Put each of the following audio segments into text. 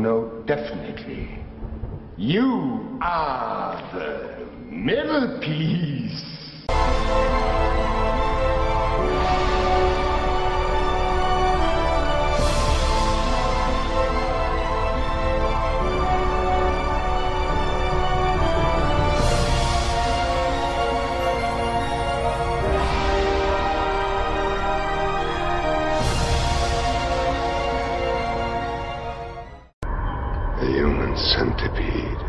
know definitely. You are the middle piece. The human centipede.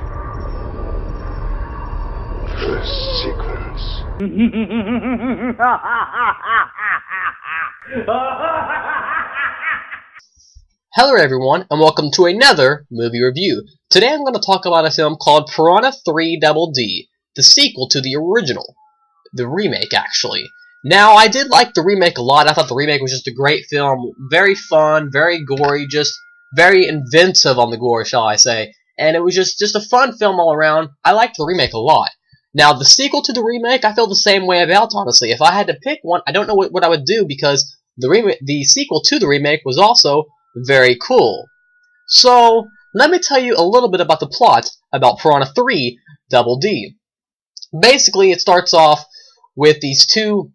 First sequence. Hello everyone, and welcome to another movie review. Today I'm going to talk about a film called Piranha 3 Double D, the sequel to the original. The remake, actually. Now, I did like the remake a lot. I thought the remake was just a great film. Very fun, very gory, just very inventive on the gore, shall I say. And it was just a fun film all around. I liked the remake a lot. Now, the sequel to the remake, I feel the same way about, honestly. If I had to pick one, I don't know what I would do, because the sequel to the remake was also very cool. So, let me tell you a little bit about the plot about Piranha 3 Double D. Basically, it starts off with these two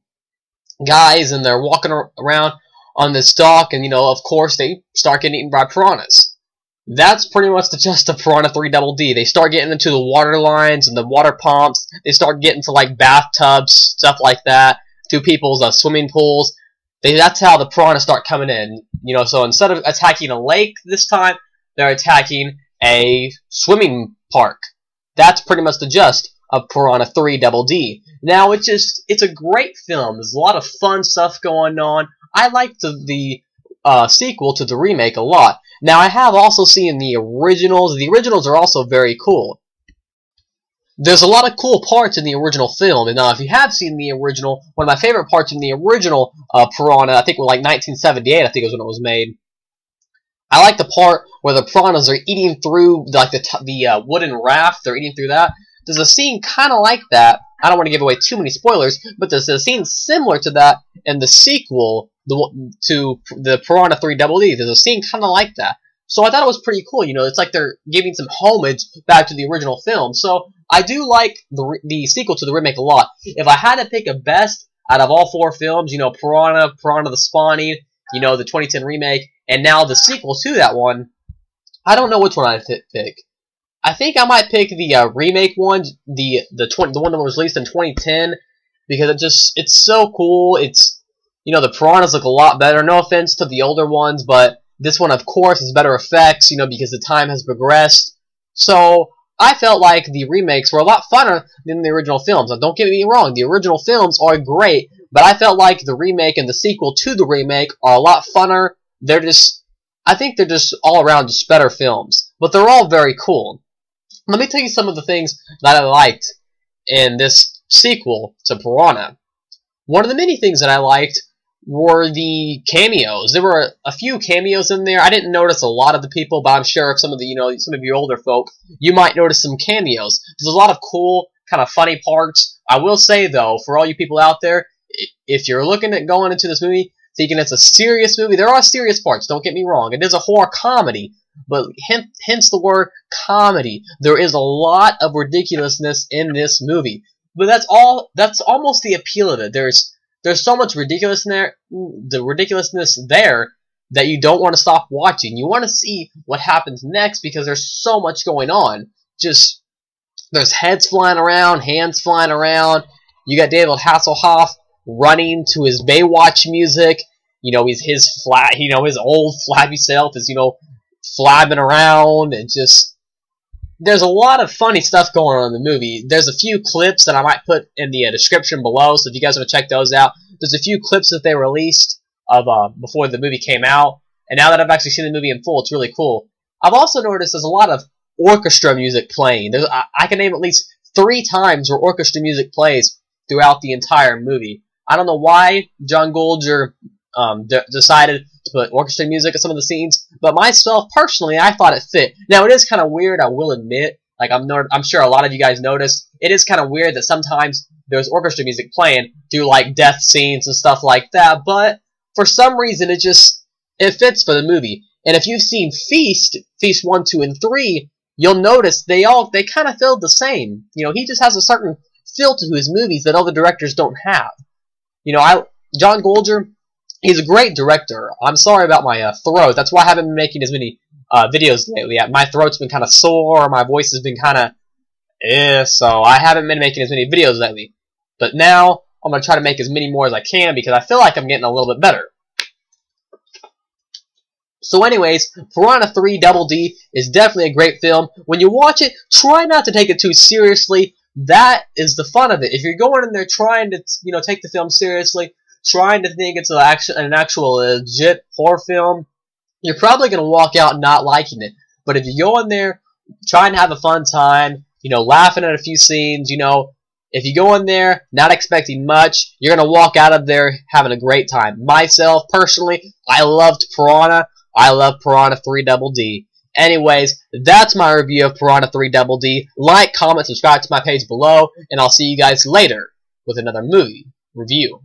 guys, and they're walking around on this dock, and, of course, they start getting eaten by piranhas. That's pretty much the gist of Piranha 3 Double D. They start getting into the water lines and the water pumps. They start getting to, like, bathtubs, stuff like that, to people's swimming pools. That's how the piranhas start coming in. So instead of attacking a lake this time, they're attacking a swimming park. That's pretty much the gist of Piranha 3 Double D. Now, it's a great film. There's a lot of fun stuff going on. I liked the sequel to the remake a lot. Now, I have also seen the originals. The originals are also very cool. There's a lot of cool parts in the original film, and if you have seen the original, one of my favorite parts in the original Piranha, I think it was like 1978, I think it was when it was made. I like the part where the piranhas are eating through the wooden raft. They're eating through that. There's a scene kind of like that. I don't want to give away too many spoilers, but there's a scene similar to that in the sequel to the Piranha 3 Double D. There's a scene kind of like that. So I thought it was pretty cool. It's like they're giving some homage back to the original film. So I do like the sequel to the remake a lot. If I had to pick a best out of all four films, Piranha the Spawning, the 2010 remake, and now the sequel to that one, I don't know which one I'd pick. I think I might pick the remake one, the one that was released in 2010, because it's so cool. It's the piranhas look a lot better. No offense to the older ones, but this one, of course, has better effects. Because the time has progressed. So I felt like the remakes were a lot funner than the original films. Now, don't get me wrong, the original films are great, but I felt like the remake and the sequel to the remake are a lot funner. I think they're just all around just better films, but they're all very cool. Let me tell you some of the things that I liked in this sequel to Piranha. One of the many things that I liked were the cameos. There were a few cameos in there. I didn't notice a lot of the people, but I'm sure some of you older folk, you might notice some cameos. There's a lot of cool, kind of funny parts. I will say, though, for all you people out there, if you're looking at going into this movie thinking it's a serious movie, there are serious parts, don't get me wrong. It is a horror comedy, but hence the word comedy. There is a lot of ridiculousness in this movie. But that's almost the appeal of it. There's so much ridiculousness there that you don't want to stop watching. You want to see what happens next because there's so much going on. There's heads flying around, hands flying around. You got David Hasselhoff running to his Baywatch music. His old flabby self is, flabbing around, and there's a lot of funny stuff going on in the movie. There's a few clips that I might put in the description below, so if you guys want to check those out. There's a few clips that they released of before the movie came out, and now that I've actually seen the movie in full, it's really cool. I've also noticed there's a lot of orchestra music playing. I can name at least 3 times where orchestra music plays throughout the entire movie. I don't know why John Golger decided to put orchestra music at some of the scenes, but myself, personally, I thought it fit. Now, it is kind of weird, I will admit. Like, I'm sure a lot of you guys noticed. It is kind of weird that sometimes there's orchestra music playing through, like, death scenes and stuff like that, but for some reason, it fits for the movie. And if you've seen Feast 1, 2, and 3, you'll notice they kind of feel the same. You know, he just has a certain feel to his movies that other directors don't have. You know, John Golger, he's a great director. I'm sorry about my throat. That's why I haven't been making as many videos lately. My throat's been kind of sore. My voice has been kind of so I haven't been making as many videos lately. But now I'm going to try to make as many more as I can because I feel like I'm getting a little bit better. So anyways, Piranha 3 Double D is definitely a great film. When you watch it, try not to take it too seriously. That is the fun of it. If you're going in there trying to, you know, take the film seriously, trying to think it's an actual legit horror film, you're probably going to walk out not liking it. But if you go in there trying to have a fun time, you know, laughing at a few scenes, you know, if you go in there not expecting much, you're going to walk out of there having a great time. Myself, personally, I loved Piranha. I love Piranha 3 Double D. Anyways, that's my review of Piranha 3 Double D. Like, comment, subscribe to my page below, and I'll see you guys later with another movie review.